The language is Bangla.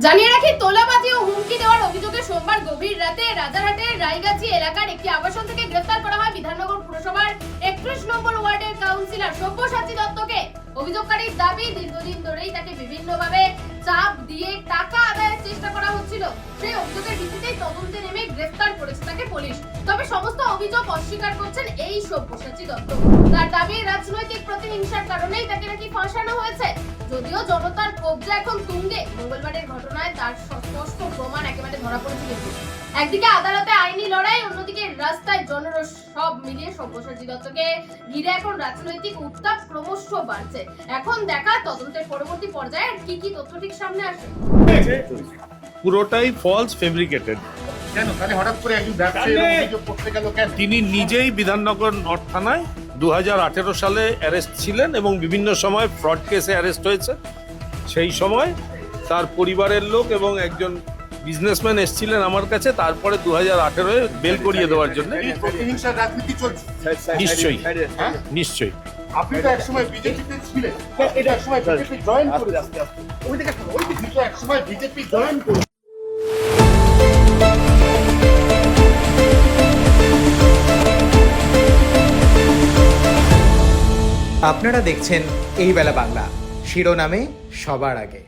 জানিয়ে রাখি, তোলাবাজি ও হুমকি দেওয়ার অভিযোগে সোমবার গভীর রাতে রাজারহাটের রায়গাছি এলাকার একটি আবাসন থেকে গ্রেফতার করা হয় বিধাননগর পুরসভার 31 নম্বর ওয়ার্ডের কাউন্সিলর সব্যসাচী দত্তকে। অভিযোগকারীর দাবি, দীর্ঘদিন ধরেই তাকে বিভিন্নভাবে চাপ দিয়ে টাকা আদায়ের চেষ্টা করা হচ্ছিল। সেই অভিযোগের ভিত্তিতেই তদন্তে নেমে গ্রেফতার করেছে তাকে পুলিশ। তবে সমস্ত অভিযোগ অস্বীকার করছেন এই সব্যসাচী দত্ত। তার দাবি, রাজনৈতিক প্রতিহিংসার কারণেই তাকে নাকি ফাঁসানো হয়েছে। যদিও জনতার কবজা এখন তুঙ্গে, মঙ্গলবারের ঘটনায় তার স্পষ্ট প্রমাণ একেবারে ধরা পড়েছিল। একদিকে আদালতে আইনি লড়াই, অন্যদিকে রাস্তায় জনরোষ, সব মিলিয়ে সব্যসাচী দত্তকে ঘিরে এখন রাজনৈতিক উত্তাপ ক্রমশ বাড়ছে। এখন দেখা তদন্তের পরবর্তী পর্যায়ে কি কি তথ্য ঠিক সামনে আসে। পুরোটাই ফলস ফেব্রিকেটেড। কেন তাহলে হঠাৎ করে একজন ব্যবসায়ী অভিযোগ করতে গেল কেন? তিনি নিজেই বিধাননগর নর্থ থানায় 2018 সালে অ্যারেস্ট ছিলেন এবং বিভিন্ন সময় ফ্রড কেসে অ্যারেস্ট হয়েছে। সেই সময় তার পরিবারের লোক এবং একজন বিজনেসম্যান এসেছিলেন আমার কাছে, তারপরে 2018 বেল করিয়ে দেওয়ার জন্য। প্রতিহিংসার রাজনীতি চলছে। নিশ্চয়ই, হ্যাঁ নিশ্চয়ই। আপনি তো একসময় বিজেপিতে ছিলেন, এটা একসময় বিজেপি জয়েন করে ওই দিকে একসময় বিজেপি জয়েন করে। আপনারা দেখছেন এই বেলা বাংলা, শিরোনামে সবার আগে।